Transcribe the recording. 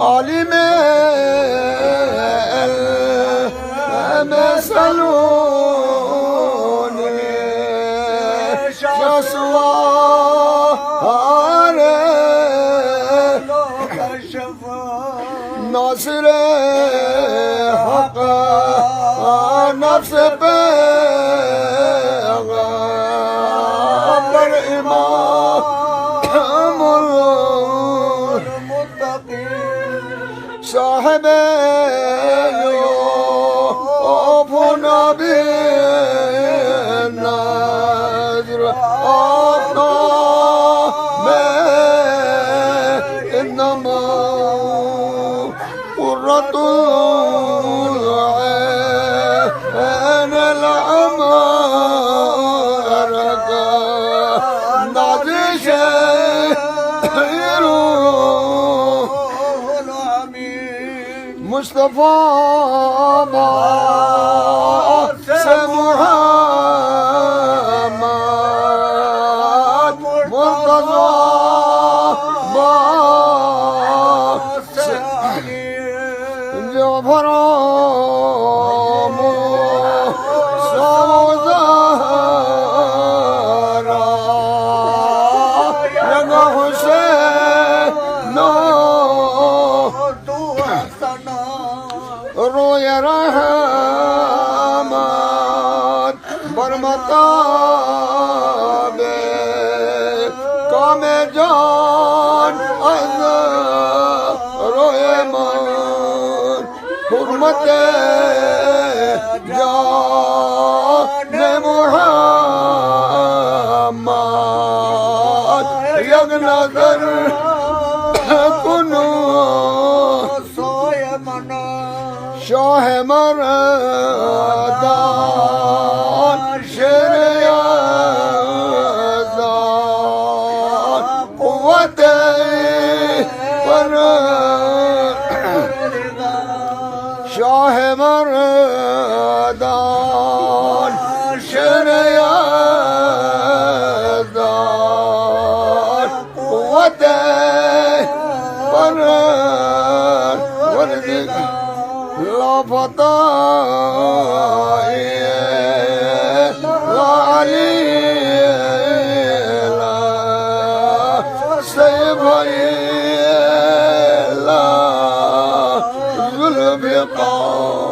عالم المسألون شسوار ناصر حق نفس پیغمبر امام المتقین صاحب یوف نبی نظر آفتاب انما قرة العين الأمارك نعزش مصطفى محمد مرتضى جعفر سوزارا لنا حسين روی رحمت برمتاب کام جان از روی من حرمت جان محمد یک نظر کنو شاه مردان شیر یزدان قوت پر شاه مردان شیر یزدان قوت پر لا فتاي لا علي لا سيفي لا ذو البقاع